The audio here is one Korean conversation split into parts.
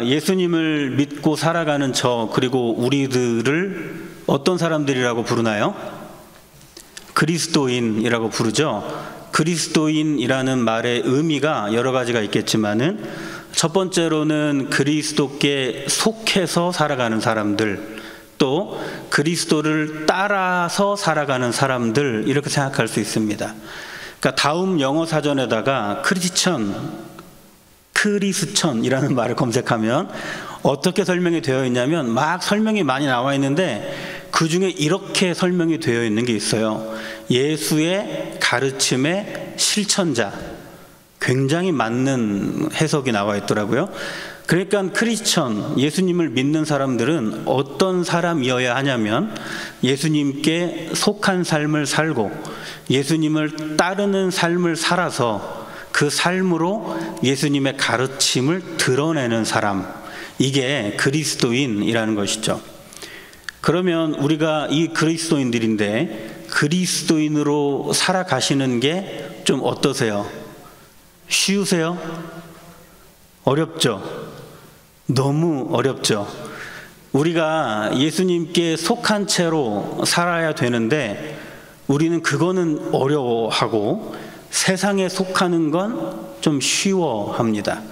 예수님을 믿고 살아가는 그리고 우리들을 어떤 사람들이라고 부르나요? 그리스도인이라고 부르죠. 그리스도인이라는 말의 의미가 여러 가지가 있겠지만은 첫 번째로는 그리스도께 속해서 살아가는 사람들, 또 그리스도를 따라서 살아가는 사람들, 이렇게 생각할 수 있습니다. 그러니까 다음 영어 사전에다가 크리스천이라는 말을 검색하면 어떻게 설명이 되어 있냐면 막 설명이 많이 나와 있는데 그 중에 이렇게 설명이 되어 있는 게 있어요. 예수의 가르침의 실천자. 굉장히 맞는 해석이 나와 있더라고요. 그러니까 크리스천, 예수님을 믿는 사람들은 어떤 사람이어야 하냐면 예수님께 속한 삶을 살고 예수님을 따르는 삶을 살아서 그 삶으로 예수님의 가르침을 드러내는 사람, 이게 그리스도인이라는 것이죠. 그러면 우리가 이 그리스도인들인데 그리스도인으로 살아가시는 게 좀 어떠세요? 쉬우세요? 어렵죠? 너무 어렵죠? 우리가 예수님께 속한 채로 살아야 되는데 우리는 그거는 어려워하고 세상에 속하는 건 좀 쉬워합니다.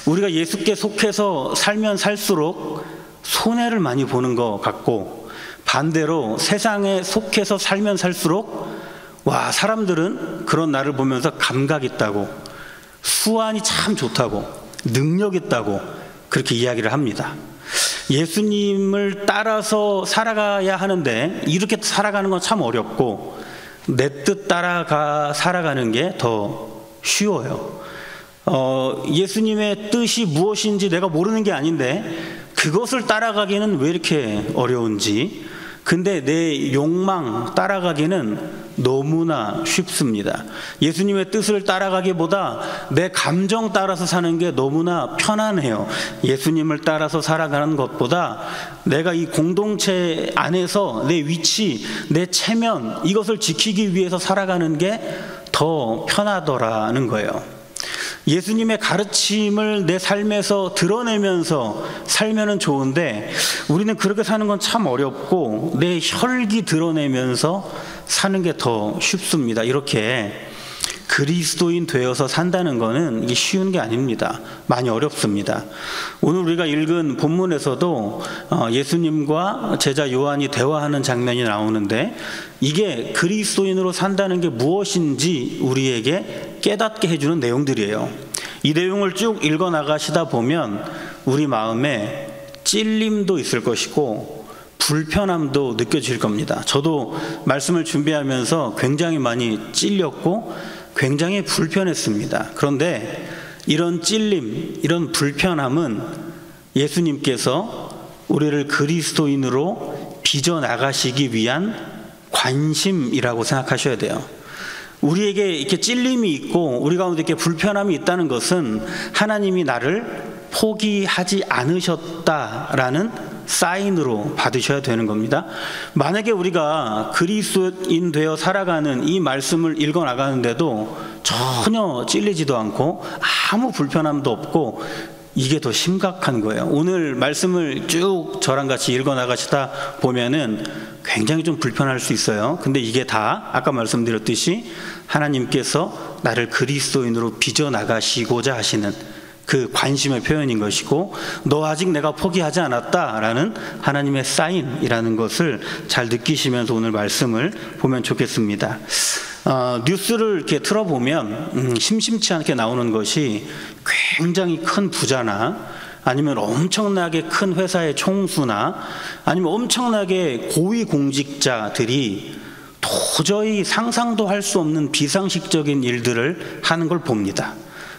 우리가 예수께 속해서 살면 살수록 손해를 많이 보는 것 같고, 반대로 세상에 속해서 살면 살수록 와, 사람들은 그런 나를 보면서 감각 있다고, 수완이 참 좋다고, 능력 있다고 그렇게 이야기를 합니다. 예수님을 따라서 살아가야 하는데 이렇게 살아가는 건 참 어렵고 내 뜻 따라가 살아가는 게 더 쉬워요. 예수님의 뜻이 무엇인지 내가 모르는 게 아닌데 그것을 따라가기는 왜 이렇게 어려운지, 근데 내 욕망 따라가기는 너무나 쉽습니다. 예수님의 뜻을 따라가기보다 내 감정 따라서 사는 게 너무나 편안해요. 예수님을 따라서 살아가는 것보다 내가 이 공동체 안에서 내 위치, 내 체면, 이것을 지키기 위해서 살아가는 게 더 편하더라는 거예요. 예수님의 가르침을 내 삶에서 드러내면서 살면은 좋은데 우리는 그렇게 사는 건 참 어렵고 내 혈기 드러내면서 사는 게 더 쉽습니다. 이렇게 그리스도인 되어서 산다는 거는 이게 쉬운 게 아닙니다. 많이 어렵습니다. 오늘 우리가 읽은 본문에서도 예수님과 제자 요한이 대화하는 장면이 나오는데 이게 그리스도인으로 산다는 게 무엇인지 우리에게 깨닫게 해주는 내용들이에요. 이 내용을 쭉 읽어 나가시다 보면 우리 마음에 찔림도 있을 것이고 불편함도 느껴질 겁니다. 저도 말씀을 준비하면서 굉장히 많이 찔렸고 굉장히 불편했습니다. 그런데 이런 찔림, 이런 불편함은 예수님께서 우리를 그리스도인으로 빚어나가시기 위한 관심이라고 생각하셔야 돼요. 우리에게 이렇게 찔림이 있고 우리 가운데 이렇게 불편함이 있다는 것은 하나님이 나를 포기하지 않으셨다라는 사인으로 받으셔야 되는 겁니다. 만약에 우리가 그리스도인 되어 살아가는 이 말씀을 읽어 나가는데도 전혀 찔리지도 않고 아무 불편함도 없고 이게 더 심각한 거예요. 오늘 말씀을 쭉 저랑 같이 읽어 나가시다 보면은 굉장히 좀 불편할 수 있어요. 근데 이게 다 아까 말씀드렸듯이 하나님께서 나를 그리스도인으로 빚어 나가시고자 하시는 그 관심의 표현인 것이고, 너 아직 내가 포기하지 않았다라는 하나님의 사인이라는 것을 잘 느끼시면서 오늘 말씀을 보면 좋겠습니다. 뉴스를 이렇게 틀어보면 심심치 않게 나오는 것이 굉장히 큰 부자나 아니면 엄청나게 큰 회사의 총수나 아니면 엄청나게 고위공직자들이 도저히 상상도 할 수 없는 비상식적인 일들을 하는 걸 봅니다.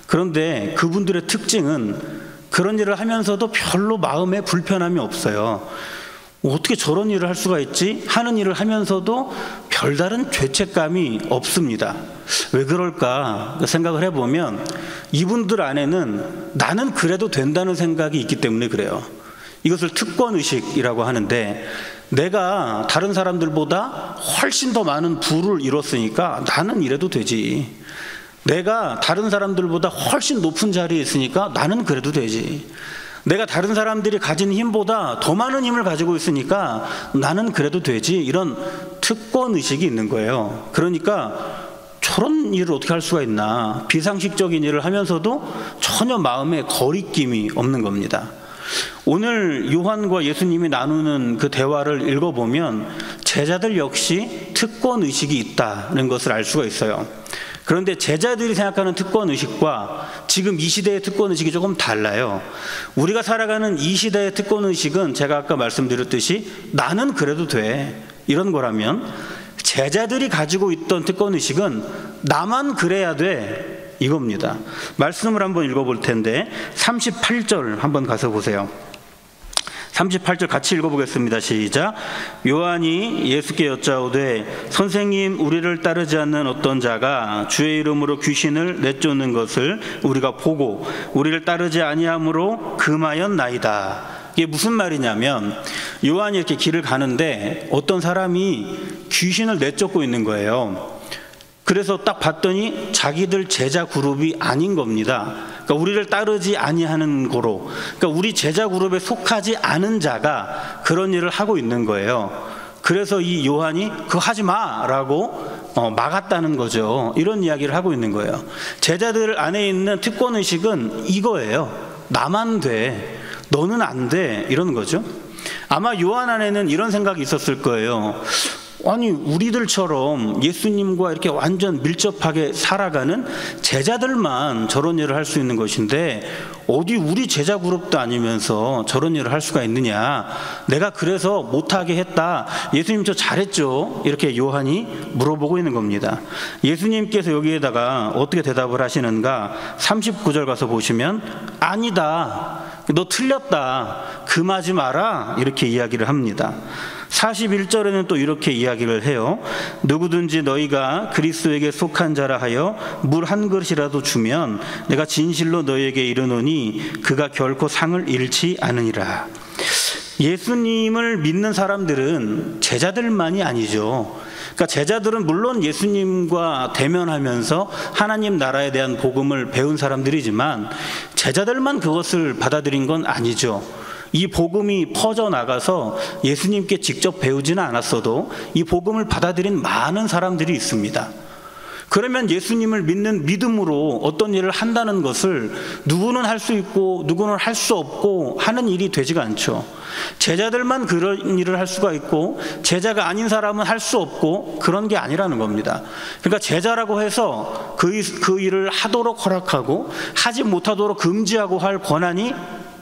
그런데 그분들의 특징은 그런 일을 하면서도 별로 마음에 불편함이 없어요. 어떻게 저런 일을 할 수가 있지? 하는 일을 하면서도 별다른 죄책감이 없습니다. 왜 그럴까 생각을 해보면 이분들 안에는 나는 그래도 된다는 생각이 있기 때문에 그래요. 이것을 특권의식이라고 하는데 내가 다른 사람들보다 훨씬 더 많은 부를 이뤘으니까 나는 이래도 되지. 내가 다른 사람들보다 훨씬 높은 자리에 있으니까 나는 그래도 되지. 내가 다른 사람들이 가진 힘보다 더 많은 힘을 가지고 있으니까 나는 그래도 되지, 이런 특권의식이 있는 거예요. 그러니까 저런 일을 어떻게 할 수가 있나, 비상식적인 일을 하면서도 전혀 마음에 거리낌이 없는 겁니다. 오늘 요한과 예수님이 나누는 그 대화를 읽어보면 제자들 역시 특권의식이 있다는 것을 알 수가 있어요. 그런데 제자들이 생각하는 특권의식과 지금 이 시대의 특권의식이 조금 달라요. 우리가 살아가는 이 시대의 특권의식은 제가 아까 말씀드렸듯이 나는 그래도 돼, 이런 거라면, 제자들이 가지고 있던 특권의식은 나만 그래야 돼, 이겁니다. 말씀을 한번 읽어볼 텐데 38절 한번 가서 보세요. 38절 같이 읽어보겠습니다. 시작. 요한이 예수께 여짜오되 선생님, 우리를 따르지 않는 어떤 자가 주의 이름으로 귀신을 내쫓는 것을 우리가 보고 우리를 따르지 아니함으로 금하였나이다. 이게 무슨 말이냐면, 요한이 이렇게 길을 가는데 어떤 사람이 귀신을 내쫓고 있는 거예요. 그래서 딱 봤더니 자기들 제자 그룹이 아닌 겁니다. 그러니까 우리를 따르지 아니하는 고로, 그러니까 우리 제자 그룹에 속하지 않은 자가 그런 일을 하고 있는 거예요. 그래서 이 요한이 그거 하지 마라고 막았다는 거죠. 이런 이야기를 하고 있는 거예요. 제자들 안에 있는 특권의식은 이거예요. 나만 돼, 너는 안 돼, 이런 거죠. 아마 요한 안에는 이런 생각이 있었을 거예요. 아니, 우리들처럼 예수님과 이렇게 완전 밀접하게 살아가는 제자들만 저런 일을 할 수 있는 것인데 어디 우리 제자 그룹도 아니면서 저런 일을 할 수가 있느냐, 내가 그래서 못하게 했다, 예수님 저 잘했죠, 이렇게 요한이 물어보고 있는 겁니다. 예수님께서 여기에다가 어떻게 대답을 하시는가, 39절 가서 보시면 아니다, 너 틀렸다, 금하지 마라, 이렇게 이야기를 합니다. 41절에는 또 이렇게 이야기를 해요. 누구든지 너희가 그리스도에게 속한 자라 하여 물 한 그릇이라도 주면 내가 진실로 너희에게 이르노니 그가 결코 상을 잃지 않으니라. 예수님을 믿는 사람들은 제자들만이 아니죠. 그러니까 제자들은 물론 예수님과 대면하면서 하나님 나라에 대한 복음을 배운 사람들이지만 제자들만 그것을 받아들인 건 아니죠. 이 복음이 퍼져나가서 예수님께 직접 배우지는 않았어도 이 복음을 받아들인 많은 사람들이 있습니다. 그러면 예수님을 믿는 믿음으로 어떤 일을 한다는 것을 누구는 할 수 있고 누구는 할 수 없고 하는 일이 되지가 않죠. 제자들만 그런 일을 할 수가 있고 제자가 아닌 사람은 할 수 없고, 그런 게 아니라는 겁니다. 그러니까 제자라고 해서 그 일을 하도록 허락하고 하지 못하도록 금지하고 할 권한이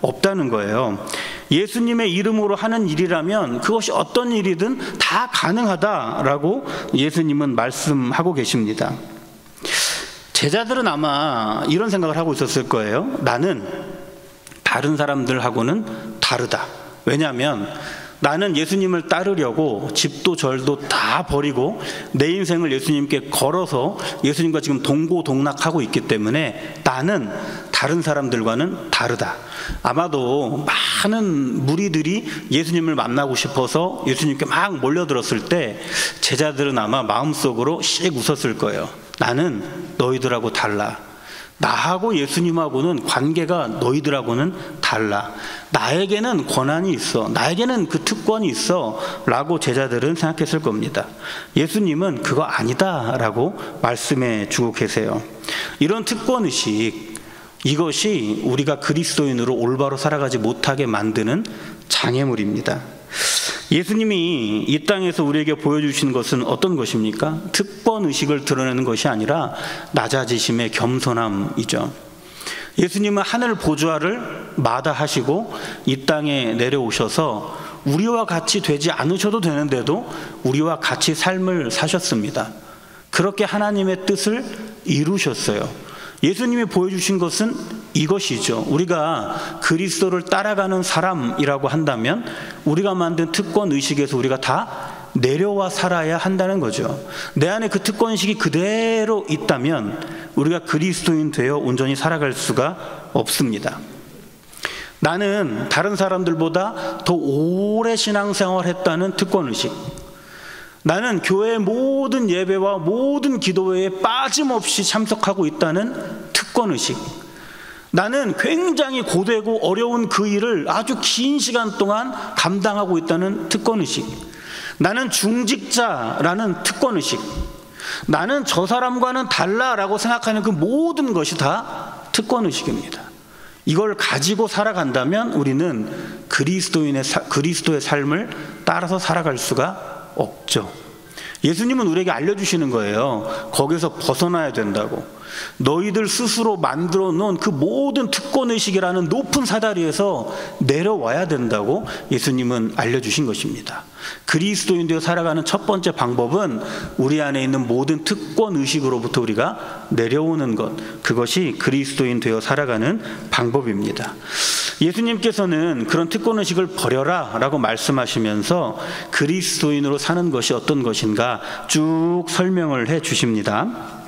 없다는 거예요. 예수님의 이름으로 하는 일이라면 그것이 어떤 일이든 다 가능하다라고 예수님은 말씀하고 계십니다. 제자들은 아마 이런 생각을 하고 있었을 거예요. 나는 다른 사람들하고는 다르다. 왜냐하면 나는 예수님을 따르려고 집도 절도 다 버리고 내 인생을 예수님께 걸어서 예수님과 지금 동고동락하고 있기 때문에 나는 다른 사람들과는 다르다. 아마도 많은 무리들이 예수님을 만나고 싶어서 예수님께 막 몰려들었을 때 제자들은 아마 마음속으로 씩 웃었을 거예요. 나는 너희들하고 달라. 나하고 예수님하고는 관계가 너희들하고는 달라. 나에게는 권한이 있어, 나에게는 그 특권이 있어 라고 제자들은 생각했을 겁니다. 예수님은 그거 아니다 라고 말씀해 주고 계세요. 이런 특권의식, 이것이 우리가 그리스도인으로 올바로 살아가지 못하게 만드는 장애물입니다. 예수님이 이 땅에서 우리에게 보여주신 것은 어떤 것입니까? 특권의식을 드러내는 것이 아니라 낮아지심의 겸손함이죠. 예수님은 하늘 보좌를 마다하시고 이 땅에 내려오셔서 우리와 같이 되지 않으셔도 되는데도 우리와 같이 삶을 사셨습니다. 그렇게 하나님의 뜻을 이루셨어요. 예수님이 보여주신 것은 이것이죠. 우리가 그리스도를 따라가는 사람이라고 한다면 우리가 만든 특권의식에서 우리가 다 내려와 살아야 한다는 거죠. 내 안에 그 특권의식이 그대로 있다면 우리가 그리스도인 되어 온전히 살아갈 수가 없습니다. 나는 다른 사람들보다 더 오래 신앙생활을 했다는 특권의식, 나는 교회의 모든 예배와 모든 기도회에 빠짐없이 참석하고 있다는 특권의식, 나는 굉장히 고되고 어려운 그 일을 아주 긴 시간 동안 감당하고 있다는 특권의식, 나는 중직자라는 특권의식, 나는 저 사람과는 달라라고 생각하는 그 모든 것이 다 특권의식입니다. 이걸 가지고 살아간다면 우리는 그리스도의 삶을 따라서 살아갈 수가 없죠. 예수님은 우리에게 알려주시는 거예요. 거기서 벗어나야 된다고. 너희들 스스로 만들어 놓은 그 모든 특권의식이라는 높은 사다리에서 내려와야 된다고 예수님은 알려주신 것입니다. 그리스도인 되어 살아가는 첫 번째 방법은 우리 안에 있는 모든 특권의식으로부터 우리가 내려오는 것, 그것이 그리스도인 되어 살아가는 방법입니다. 예수님께서는 그런 특권의식을 버려라 라고 말씀하시면서 그리스도인으로 사는 것이 어떤 것인가 쭉 설명을 해 주십니다.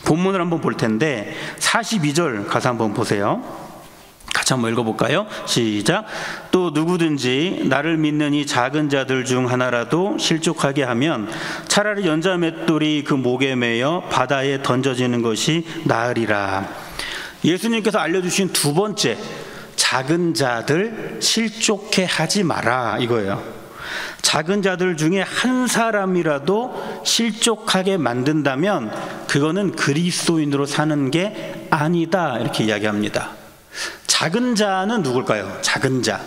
본문을 한번 볼 텐데 42절 가서 한번 보세요. 같이 한번 읽어볼까요? 시작. 또 누구든지 나를 믿는 이 작은 자들 중 하나라도 실족하게 하면 차라리 연자 맷돌이 그 목에 매여 바다에 던져지는 것이 나으리라. 예수님께서 알려주신 두 번째, 작은 자들 실족해 하지 마라, 이거예요. 작은 자들 중에 한 사람이라도 실족하게 만든다면 그거는 그리스도인으로 사는 게 아니다, 이렇게 이야기합니다. 작은 자는 누굴까요? 작은 자.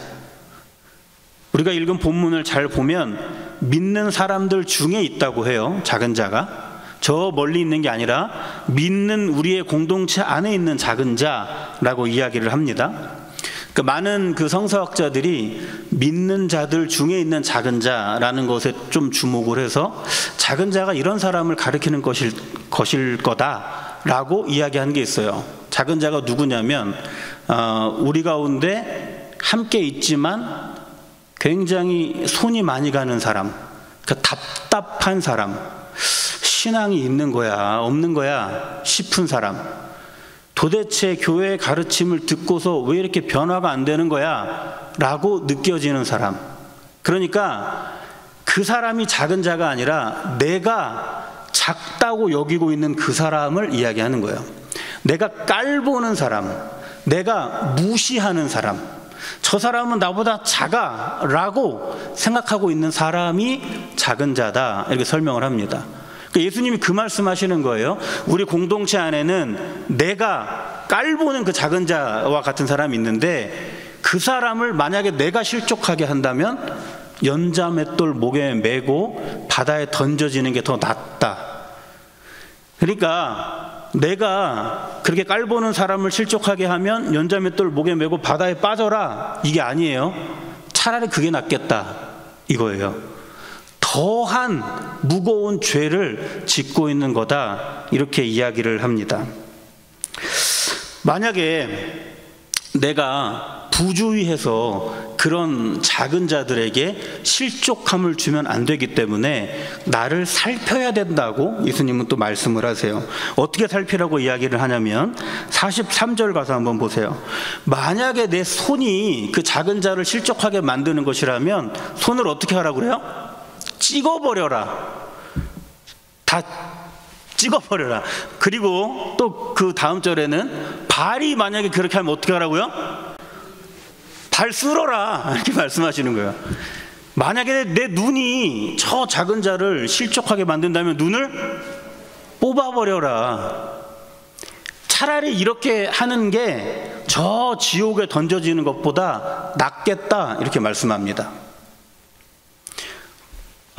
우리가 읽은 본문을 잘 보면 믿는 사람들 중에 있다고 해요. 작은 자가 저 멀리 있는 게 아니라 믿는 우리의 공동체 안에 있는 작은 자라고 이야기를 합니다. 많은 그 성서학자들이 믿는 자들 중에 있는 작은 자라는 것에 좀 주목을 해서 작은 자가 이런 사람을 가리키는 것일 거다라고 이야기하는 게 있어요. 작은 자가 누구냐면 우리 가운데 함께 있지만 굉장히 손이 많이 가는 사람, 그러니까 답답한 사람, 신앙이 있는 거야 없는 거야 싶은 사람, 도대체 교회의 가르침을 듣고서 왜 이렇게 변화가 안 되는 거야 라고 느껴지는 사람, 그러니까 그 사람이 작은 자가 아니라 내가 작다고 여기고 있는 그 사람을 이야기하는 거예요. 내가 깔보는 사람, 내가 무시하는 사람, 저 사람은 나보다 작아 라고 생각하고 있는 사람이 작은 자다, 이렇게 설명을 합니다. 예수님이 그 말씀하시는 거예요. 우리 공동체 안에는 내가 깔보는 그 작은 자와 같은 사람이 있는데 그 사람을 만약에 내가 실족하게 한다면 연자 맷돌 목에 메고 바다에 던져지는 게 더 낫다. 그러니까 내가 그렇게 깔보는 사람을 실족하게 하면 연자 맷돌 목에 메고 바다에 빠져라, 이게 아니에요. 차라리 그게 낫겠다, 이거예요. 더한 무거운 죄를 짓고 있는 거다, 이렇게 이야기를 합니다. 만약에 내가 부주의해서 그런 작은 자들에게 실족함을 주면 안 되기 때문에 나를 살펴야 된다고 예수님은 또 말씀을 하세요. 어떻게 살피라고 이야기를 하냐면 43절 가서 한번 보세요. 만약에 내 손이 그 작은 자를 실족하게 만드는 것이라면 손을 어떻게 하라고 그래요? 찍어버려라. 다 찍어버려라. 그리고 또 그 다음 절에는 발이 만약에 그렇게 하면 어떻게 하라고요? 발 쓸어라, 이렇게 말씀하시는 거예요. 만약에 내 눈이 저 작은 자를 실족하게 만든다면 눈을 뽑아버려라. 차라리 이렇게 하는 게 저 지옥에 던져지는 것보다 낫겠다, 이렇게 말씀합니다.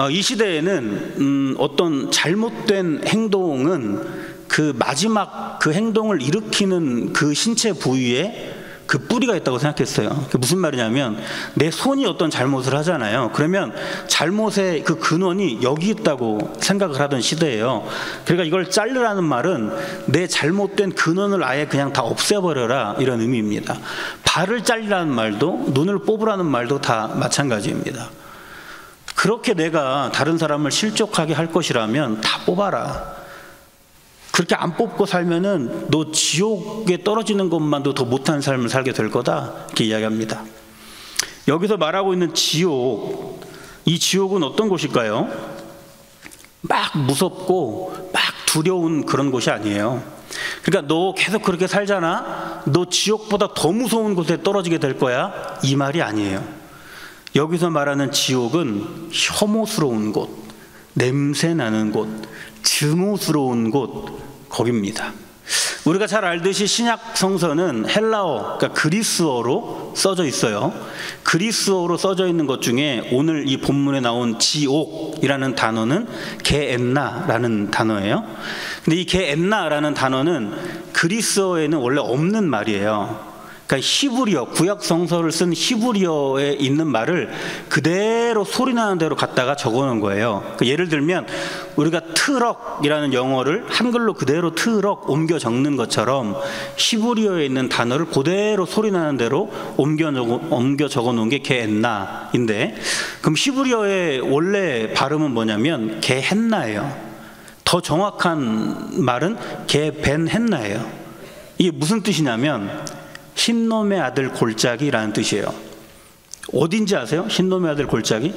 이 시대에는 어떤 잘못된 행동은 그 마지막 그 행동을 일으키는 그 신체 부위에 그 뿌리가 있다고 생각했어요. 그게 무슨 말이냐면 내 손이 어떤 잘못을 하잖아요. 그러면 잘못의 그 근원이 여기 있다고 생각을 하던 시대예요. 그러니까 이걸 자르라는 말은 내 잘못된 근원을 아예 그냥 다 없애버려라, 이런 의미입니다. 발을 잘리라는 말도 눈을 뽑으라는 말도 다 마찬가지입니다. 그렇게 내가 다른 사람을 실족하게 할 것이라면 다 뽑아라. 그렇게 안 뽑고 살면은 너 지옥에 떨어지는 것만도 더 못한 삶을 살게 될 거다, 이렇게 이야기합니다. 여기서 말하고 있는 지옥, 이 지옥은 어떤 곳일까요? 막 무섭고 막 두려운 그런 곳이 아니에요. 그러니까 너 계속 그렇게 살잖아, 너 지옥보다 더 무서운 곳에 떨어지게 될 거야, 이 말이 아니에요. 여기서 말하는 지옥은 혐오스러운 곳, 냄새나는 곳, 증오스러운 곳, 거깁니다. 우리가 잘 알듯이 신약 성서는 헬라어, 그러니까 그리스어로 써져 있어요. 그리스어로 써져 있는 것 중에 오늘 이 본문에 나온 지옥이라는 단어는 게엔나라는 단어예요. 근데 이 게엔나라는 단어는 그리스어에는 원래 없는 말이에요. 그러니까 히브리어, 구약 성서를 쓴 히브리어에 있는 말을 그대로 소리나는 대로 갖다가 적어놓은 거예요. 그러니까 예를 들면 우리가 트럭이라는 영어를 한글로 그대로 트럭 옮겨 적는 것처럼 히브리어에 있는 단어를 그대로 소리나는 대로 옮겨 적어놓은 게 게엔나인데, 그럼 히브리어의 원래 발음은 뭐냐면 게헨나예요. 더 정확한 말은 게벤헨나예요. 이게 무슨 뜻이냐면 흰놈의 아들 골짜기라는 뜻이에요. 어딘지 아세요? 흰놈의 아들 골짜기?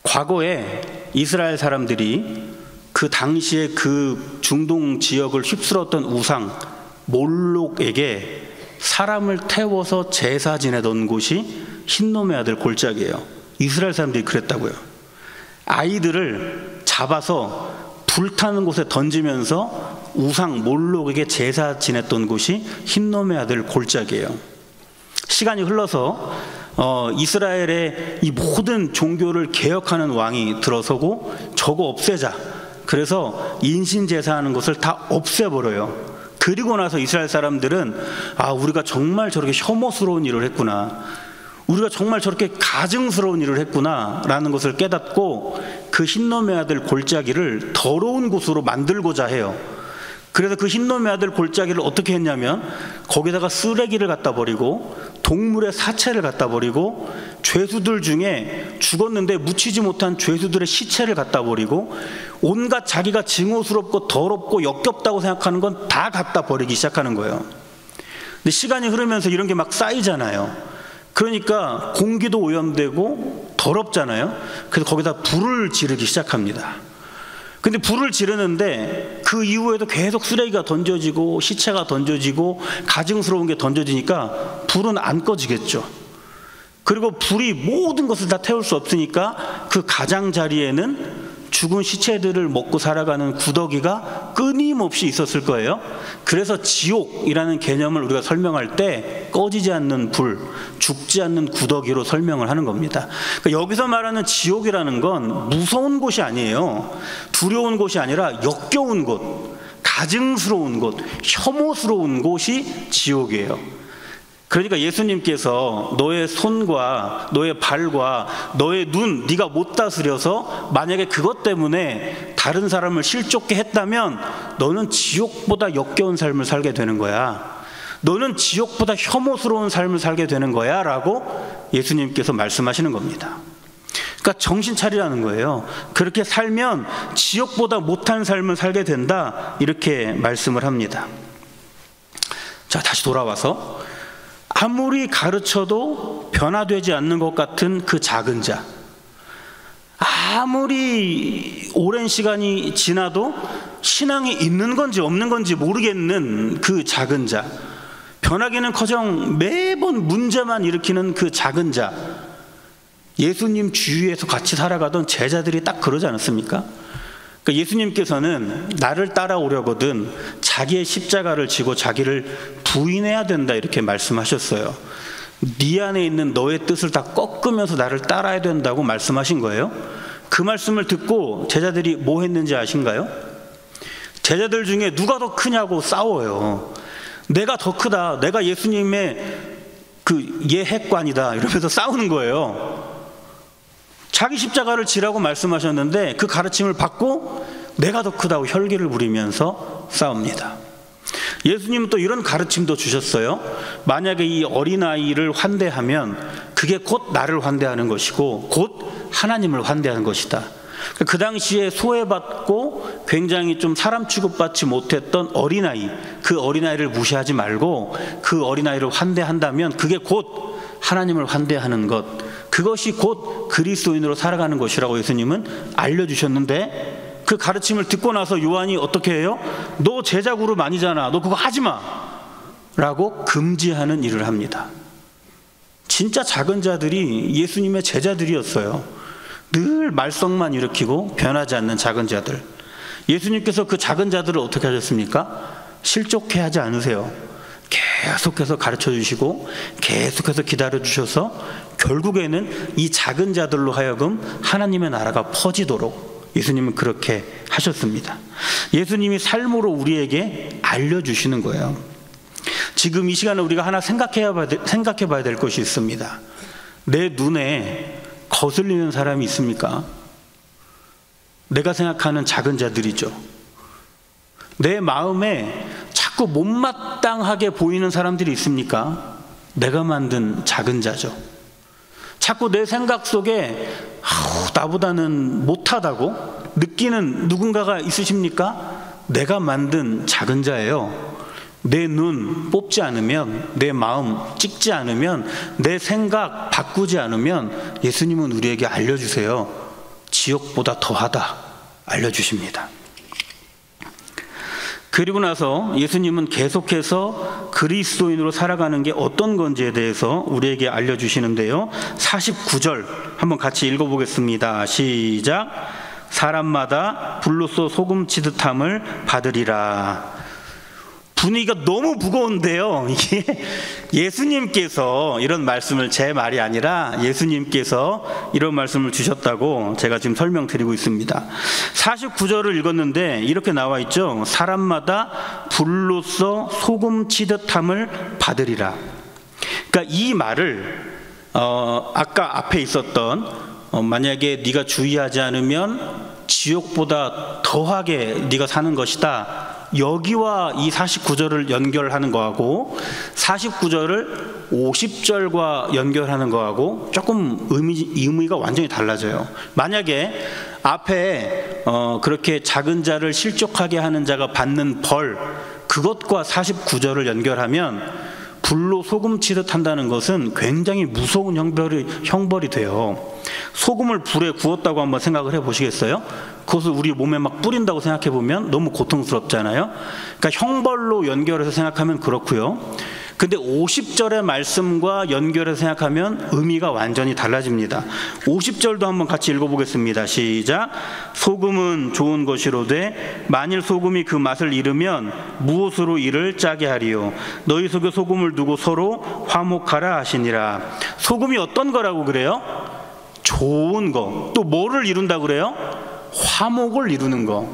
과거에 이스라엘 사람들이 그 당시에 그 중동 지역을 휩쓸었던 우상 몰록에게 사람을 태워서 제사 지내던 곳이 흰놈의 아들 골짜기예요. 이스라엘 사람들이 그랬다고요. 아이들을 잡아서 불타는 곳에 던지면서 우상 몰록에게 제사 지냈던 곳이 흰놈의 아들 골짜기예요. 시간이 흘러서 이스라엘의 이 모든 종교를 개혁하는 왕이 들어서고 저거 없애자, 그래서 인신제사하는 것을 다 없애버려요. 그리고 나서 이스라엘 사람들은 우리가 정말 저렇게 혐오스러운 일을 했구나, 우리가 정말 저렇게 가증스러운 일을 했구나 라는 것을 깨닫고 그 흰놈의 아들 골짜기를 더러운 곳으로 만들고자 해요. 그래서 그 흰놈의 아들 골짜기를 어떻게 했냐면 거기다가 쓰레기를 갖다 버리고 동물의 사체를 갖다 버리고 죄수들 중에 죽었는데 묻히지 못한 죄수들의 시체를 갖다 버리고 온갖 자기가 증오스럽고 더럽고 역겹다고 생각하는 건 다 갖다 버리기 시작하는 거예요. 근데 시간이 흐르면서 이런 게 막 쌓이잖아요. 그러니까 공기도 오염되고 더럽잖아요. 그래서 거기다 불을 지르기 시작합니다. 근데 불을 지르는데 그 이후에도 계속 쓰레기가 던져지고 시체가 던져지고 가증스러운 게 던져지니까 불은 안 꺼지겠죠. 그리고 불이 모든 것을 다 태울 수 없으니까 그 가장자리에는 죽은 시체들을 먹고 살아가는 구더기가 끊임없이 있었을 거예요. 그래서 지옥이라는 개념을 우리가 설명할 때 꺼지지 않는 불, 죽지 않는 구더기로 설명을 하는 겁니다. 그러니까 여기서 말하는 지옥이라는 건 무서운 곳이 아니에요. 두려운 곳이 아니라 역겨운 곳, 가증스러운 곳, 혐오스러운 곳이 지옥이에요. 그러니까 예수님께서 너의 손과 너의 발과 너의 눈, 네가 못 다스려서 만약에 그것 때문에 다른 사람을 실족게 했다면 너는 지옥보다 역겨운 삶을 살게 되는 거야. 너는 지옥보다 혐오스러운 삶을 살게 되는 거야 라고 예수님께서 말씀하시는 겁니다. 그러니까 정신 차리라는 거예요. 그렇게 살면 지옥보다 못한 삶을 살게 된다, 이렇게 말씀을 합니다. 자, 다시 돌아와서 아무리 가르쳐도 변화되지 않는 것 같은 그 작은 자, 아무리 오랜 시간이 지나도 신앙이 있는 건지 없는 건지 모르겠는 그 작은 자, 변하기는커녕 매번 문제만 일으키는 그 작은 자, 예수님 주위에서 같이 살아가던 제자들이 딱 그러지 않았습니까? 그러니까 예수님께서는 나를 따라오려거든 자기의 십자가를 지고 자기를 부인해야 된다, 이렇게 말씀하셨어요. 네 안에 있는 너의 뜻을 다 꺾으면서 나를 따라야 된다고 말씀하신 거예요. 그 말씀을 듣고 제자들이 뭐 했는지 아신가요? 제자들 중에 누가 더 크냐고 싸워요. 내가 더 크다, 내가 예수님의 그 예핵관이다, 이러면서 싸우는 거예요. 자기 십자가를 지라고 말씀하셨는데 그 가르침을 받고 내가 더 크다고 혈기를 부리면서 싸웁니다. 예수님은 또 이런 가르침도 주셨어요. 만약에 이 어린아이를 환대하면 그게 곧 나를 환대하는 것이고 곧 하나님을 환대하는 것이다. 그 당시에 소외받고 굉장히 좀 사람 취급받지 못했던 어린아이, 그 어린아이를 무시하지 말고 그 어린아이를 환대한다면 그게 곧 하나님을 환대하는 것, 그것이 곧 그리스도인으로 살아가는 것이라고 예수님은 알려주셨는데 그 가르침을 듣고 나서 요한이 어떻게 해요? 너 제자 그룹 아니잖아, 너 그거 하지 마 라고 금지하는 일을 합니다. 진짜 작은 자들이 예수님의 제자들이었어요. 늘 말썽만 일으키고 변하지 않는 작은 자들. 예수님께서 그 작은 자들을 어떻게 하셨습니까? 실족해 하지 않으세요. 계속해서 가르쳐 주시고 계속해서 기다려 주셔서 결국에는 이 작은 자들로 하여금 하나님의 나라가 퍼지도록 예수님은 그렇게 하셨습니다. 예수님이 삶으로 우리에게 알려주시는 거예요. 지금 이 시간에 우리가 하나 생각해 봐야 될 것이 있습니다. 내 눈에 거슬리는 사람이 있습니까? 내가 생각하는 작은 자들이죠. 내 마음에 자꾸 못마땅하게 보이는 사람들이 있습니까? 내가 만든 작은 자죠. 자꾸 내 생각 속에 나보다는 못하다고 느끼는 누군가가 있으십니까? 내가 만든 작은 자예요. 내 눈 뽑지 않으면, 내 마음 찍지 않으면, 내 생각 바꾸지 않으면 예수님은 우리에게 알려주세요. 지옥보다 더하다 알려주십니다. 그리고 나서 예수님은 계속해서 그리스도인으로 살아가는 게 어떤 건지에 대해서 우리에게 알려주시는데요. 49절 한번 같이 읽어보겠습니다. 시작. 사람마다 불로써 소금 치듯함을 받으리라. 분위기가 너무 무거운데요. 이게 예수님께서 이런 말씀을, 제 말이 아니라 예수님께서 이런 말씀을 주셨다고 제가 지금 설명드리고 있습니다. 49절을 읽었는데 이렇게 나와 있죠. 사람마다 불로써 소금 치듯함을 받으리라. 그러니까 이 말을 아까 앞에 있었던 만약에 네가 주의하지 않으면 지옥보다 더하게 네가 사는 것이다, 여기와 이 49절을 연결하는 거하고 49절을 50절과 연결하는 거하고 조금 의미가 완전히 달라져요. 만약에 앞에 그렇게 작은 자를 실족하게 하는 자가 받는 벌, 그것과 49절을 연결하면 불로 소금 치듯 한다는 것은 굉장히 무서운 형벌이 돼요. 소금을 불에 구웠다고 한번 생각을 해보시겠어요? 그것을 우리 몸에 막 뿌린다고 생각해 보면 너무 고통스럽잖아요. 그러니까 형벌로 연결해서 생각하면 그렇고요. 근데 50절의 말씀과 연결해서 생각하면 의미가 완전히 달라집니다. 50절도 한번 같이 읽어보겠습니다. 시작. 소금은 좋은 것이로되 만일 소금이 그 맛을 잃으면 무엇으로 이를 짜게 하리요. 너희 속에 소금을 두고 서로 화목하라 하시니라. 소금이 어떤 거라고 그래요? 좋은 거. 또 뭐를 이룬다고 그래요? 화목을 이루는 거.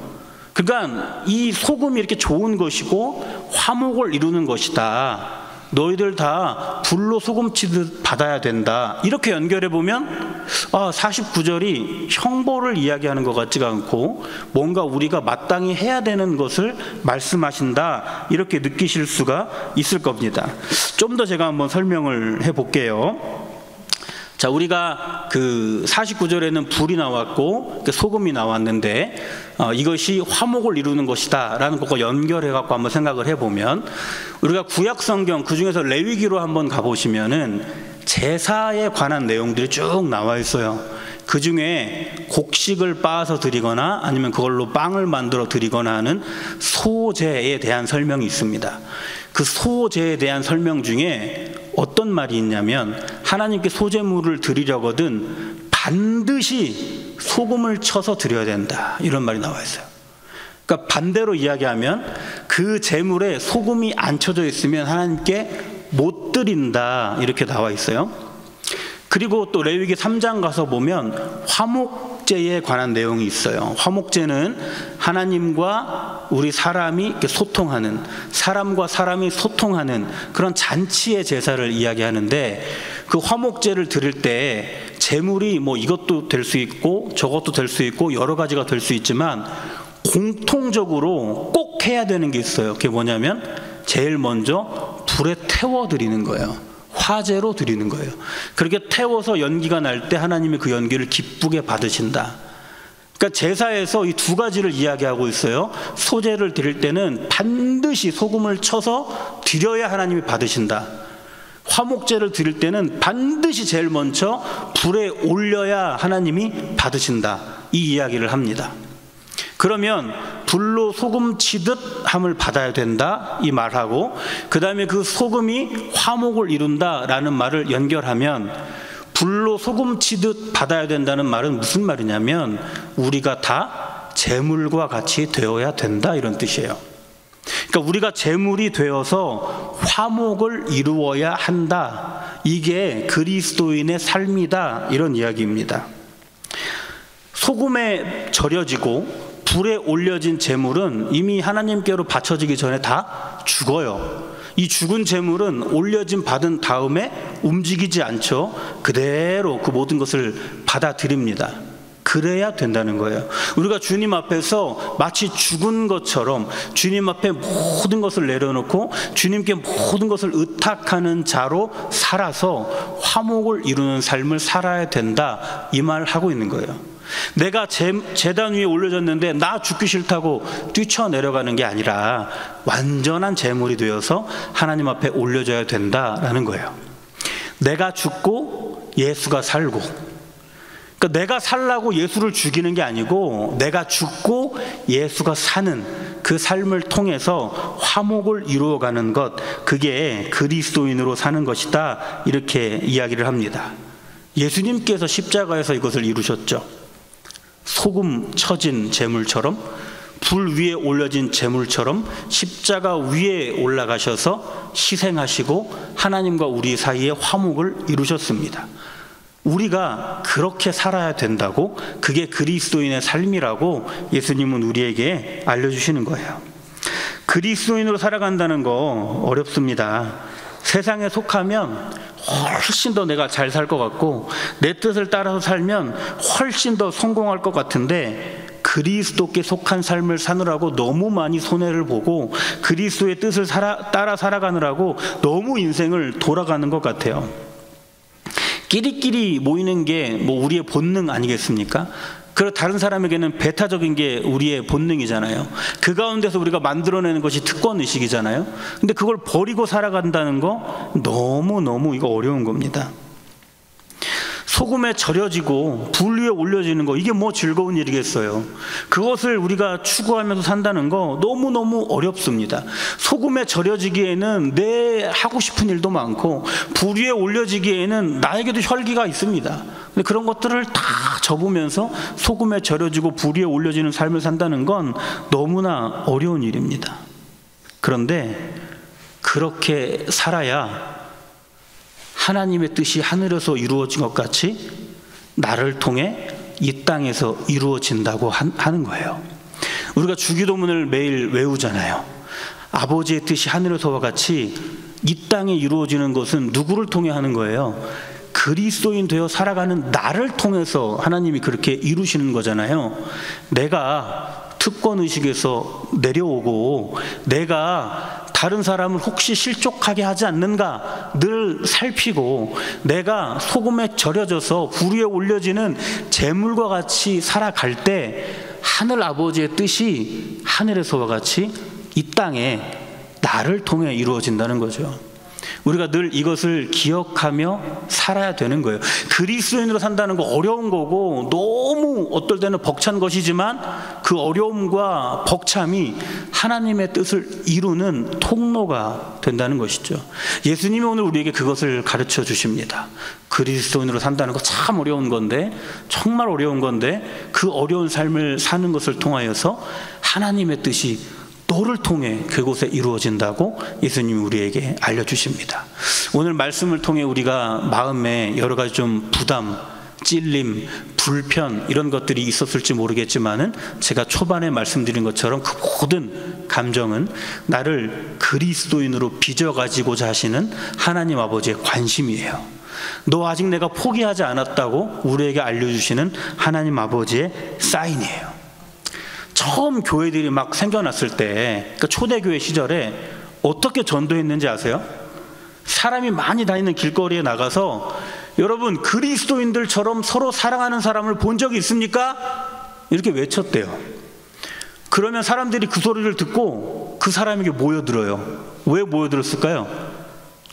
그러니까 이 소금이 이렇게 좋은 것이고 화목을 이루는 것이다. 너희들 다 불로 소금치듯 받아야 된다. 이렇게 연결해보면 49절이 형벌을 이야기하는 것 같지가 않고 뭔가 우리가 마땅히 해야 되는 것을 말씀하신다, 이렇게 느끼실 수가 있을 겁니다. 좀 더 제가 한번 설명을 해볼게요. 자, 우리가 그 49절에는 불이 나왔고 소금이 나왔는데 이것이 화목을 이루는 것이다 라는 것과 연결해 갖고 한번 생각을 해보면, 우리가 구약 성경 그 중에서 레위기로 한번 가보시면은 제사에 관한 내용들이 쭉 나와 있어요. 그 중에 곡식을 빻아서 드리거나 아니면 그걸로 빵을 만들어 드리거나 하는 소제에 대한 설명이 있습니다. 그 소제에 대한 설명 중에 어떤 말이 있냐면, 하나님께 소제물을 드리려거든 반드시 소금을 쳐서 드려야 된다, 이런 말이 나와 있어요. 그러니까 반대로 이야기하면 그 제물에 소금이 안 쳐져 있으면 하나님께 못 드린다, 이렇게 나와 있어요. 그리고 또 레위기 3장 가서 보면 화목제에 관한 내용이 있어요. 화목제는 하나님과 우리 사람이 이렇게 소통하는, 사람과 사람이 소통하는 그런 잔치의 제사를 이야기하는데, 그 화목제를 드릴 때 제물이 뭐 이것도 될 수 있고 저것도 될 수 있고 여러 가지가 될 수 있지만 공통적으로 꼭 해야 되는 게 있어요. 그게 뭐냐면 제일 먼저 불에 태워 드리는 거예요. 화제로 드리는 거예요. 그렇게 태워서 연기가 날 때 하나님이 그 연기를 기쁘게 받으신다. 그러니까 제사에서 이 두 가지를 이야기하고 있어요. 소제를 드릴 때는 반드시 소금을 쳐서 드려야 하나님이 받으신다. 화목제를 드릴 때는 반드시 제일 먼저 불에 올려야 하나님이 받으신다. 이 이야기를 합니다. 그러면 불로 소금 치듯 함을 받아야 된다 이 말하고, 그 다음에 그 소금이 화목을 이룬다라는 말을 연결하면 불로 소금 치듯 받아야 된다는 말은 무슨 말이냐면 우리가 다 재물과 같이 되어야 된다 이런 뜻이에요. 그러니까 우리가 재물이 되어서 화목을 이루어야 한다, 이게 그리스도인의 삶이다 이런 이야기입니다. 소금에 절여지고 불에 올려진 재물은 이미 하나님께로 바쳐지기 전에 다 죽어요. 이 죽은 재물은 올려진 받은 다음에 움직이지 않죠. 그대로 그 모든 것을 받아들입니다. 그래야 된다는 거예요. 우리가 주님 앞에서 마치 죽은 것처럼 주님 앞에 모든 것을 내려놓고 주님께 모든 것을 의탁하는 자로 살아서 화목을 이루는 삶을 살아야 된다, 이 말을 하고 있는 거예요. 내가 제단 위에 올려졌는데 나 죽기 싫다고 뛰쳐내려가는 게 아니라 완전한 제물이 되어서 하나님 앞에 올려져야 된다라는 거예요. 내가 죽고 예수가 살고, 그러니까 내가 살라고 예수를 죽이는 게 아니고 내가 죽고 예수가 사는 그 삶을 통해서 화목을 이루어가는 것, 그게 그리스도인으로 사는 것이다, 이렇게 이야기를 합니다. 예수님께서 십자가에서 이것을 이루셨죠. 소금 쳐진 제물처럼, 불 위에 올려진 제물처럼 십자가 위에 올라가셔서 희생하시고 하나님과 우리 사이에 화목을 이루셨습니다. 우리가 그렇게 살아야 된다고, 그게 그리스도인의 삶이라고 예수님은 우리에게 알려주시는 거예요. 그리스도인으로 살아간다는 거 어렵습니다. 세상에 속하면 훨씬 더 내가 잘 살 것 같고 내 뜻을 따라서 살면 훨씬 더 성공할 것 같은데, 그리스도께 속한 삶을 사느라고 너무 많이 손해를 보고 그리스도의 뜻을 따라 살아가느라고 너무 인생을 돌아가는 것 같아요. 끼리끼리 모이는 게 뭐 우리의 본능 아니겠습니까? 그리고 다른 사람에게는 배타적인 게 우리의 본능이잖아요. 그 가운데서 우리가 만들어내는 것이 특권의식이잖아요. 근데 그걸 버리고 살아간다는 거 너무너무 이거 어려운 겁니다. 소금에 절여지고 불 위에 올려지는 거, 이게 뭐 즐거운 일이겠어요. 그것을 우리가 추구하면서 산다는 거 너무너무 어렵습니다. 소금에 절여지기에는 내 하고 싶은 일도 많고 불 위에 올려지기에는 나에게도 혈기가 있습니다. 근데 그런 것들을 다 접으면서 소금에 절여지고 불 위에 올려지는 삶을 산다는 건 너무나 어려운 일입니다. 그런데 그렇게 살아야 하나님의 뜻이 하늘에서 이루어진 것 같이 나를 통해 이 땅에서 이루어진다고 하는 거예요. 우리가 주기도문을 매일 외우잖아요. 아버지의 뜻이 하늘에서와 같이 이 땅에 이루어지는 것은 누구를 통해 하는 거예요? 그리스도인 되어 살아가는 나를 통해서 하나님이 그렇게 이루시는 거잖아요. 내가 특권의식에서 내려오고 내가 다른 사람을 혹시 실족하게 하지 않는가 늘 살피고, 내가 소금에 절여져서 불 위에 올려지는 재물과 같이 살아갈 때 하늘 아버지의 뜻이 하늘에서와 같이 이 땅에 나를 통해 이루어진다는 거죠. 우리가 늘 이것을 기억하며 살아야 되는 거예요. 그리스도인으로 산다는 거 어려운 거고 너무 어떨 때는 벅찬 것이지만 그 어려움과 벅참이 하나님의 뜻을 이루는 통로가 된다는 것이죠. 예수님이 오늘 우리에게 그것을 가르쳐 주십니다. 그리스도인으로 산다는 거 참 어려운 건데, 정말 어려운 건데, 그 어려운 삶을 사는 것을 통하여서 하나님의 뜻이 너를 통해 그곳에 이루어진다고 예수님이 우리에게 알려주십니다. 오늘 말씀을 통해 우리가 마음에 여러 가지 좀 부담, 찔림, 불편 이런 것들이 있었을지 모르겠지만은 제가 초반에 말씀드린 것처럼 그 모든 감정은 나를 그리스도인으로 빚어가지고자 하시는 하나님 아버지의 관심이에요. 너 아직 내가 포기하지 않았다고 우리에게 알려주시는 하나님 아버지의 사인이에요. 처음 교회들이 막 생겨났을 때, 그러니까 초대교회 시절에 어떻게 전도했는지 아세요? 사람이 많이 다니는 길거리에 나가서 여러분 그리스도인들처럼 서로 사랑하는 사람을 본 적이 있습니까? 이렇게 외쳤대요. 그러면 사람들이 그 소리를 듣고 그 사람에게 모여들어요. 왜 모여들었을까요?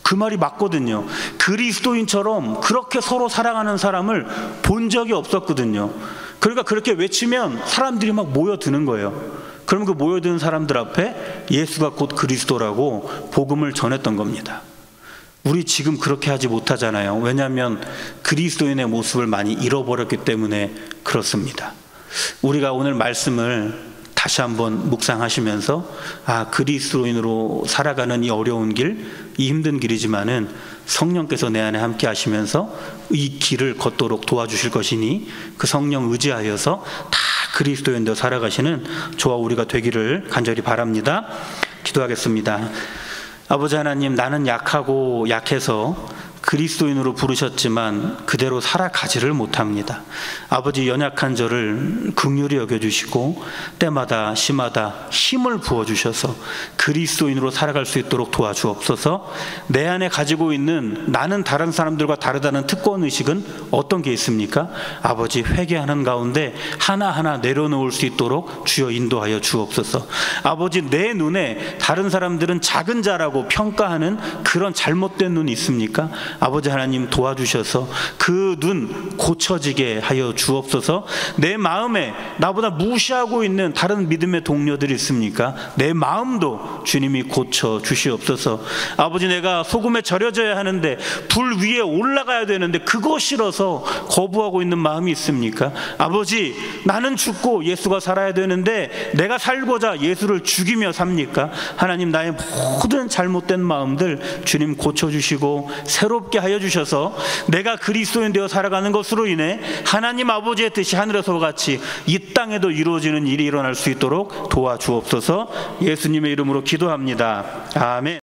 그 말이 맞거든요. 그리스도인처럼 그렇게 서로 사랑하는 사람을 본 적이 없었거든요. 그러니까 그렇게 외치면 사람들이 막 모여드는 거예요. 그럼 그 모여드는 사람들 앞에 예수가 곧 그리스도라고 복음을 전했던 겁니다. 우리 지금 그렇게 하지 못하잖아요. 왜냐하면 그리스도인의 모습을 많이 잃어버렸기 때문에 그렇습니다. 우리가 오늘 말씀을 다시 한번 묵상하시면서 그리스도인으로 살아가는 이 어려운 길, 이 힘든 길이지만은 성령께서 내 안에 함께 하시면서 이 길을 걷도록 도와주실 것이니 그 성령 의지하여서 다 그리스도인으로 살아가시는 저와 우리가 되기를 간절히 바랍니다. 기도하겠습니다. 아버지 하나님, 나는 약하고 약해서 그리스도인으로 부르셨지만 그대로 살아가지를 못합니다. 아버지, 연약한 저를 긍휼히 여겨주시고 때마다 시마다 힘을 부어주셔서 그리스도인으로 살아갈 수 있도록 도와주옵소서. 내 안에 가지고 있는 나는 다른 사람들과 다르다는 특권의식은 어떤 게 있습니까? 아버지, 회개하는 가운데 하나하나 내려놓을 수 있도록 주여 인도하여 주옵소서. 아버지, 내 눈에 다른 사람들은 작은 자라고 평가하는 그런 잘못된 눈이 있습니까? 아버지 하나님, 도와주셔서 그 눈 고쳐지게 하여 주옵소서. 내 마음에 나보다 무시하고 있는 다른 믿음의 동료들이 있습니까? 내 마음도 주님이 고쳐 주시옵소서. 아버지, 내가 소금에 절여져야 하는데 불 위에 올라가야 되는데 그거 싫어서 거부하고 있는 마음이 있습니까? 아버지, 나는 죽고 예수가 살아야 되는데 내가 살고자 예수를 죽이며 삽니까? 하나님, 나의 모든 잘못된 마음들 주님 고쳐주시고 새롭게 하여 주셔서 내가 그리스도인 되어 살아가는 것으로 인해 하나님 아버지의 뜻이 하늘에서 같이 이 땅에도 이루어지는 일이 일어날 수 있도록 도와주옵소서. 예수님의 이름으로 기도합니다. 아멘.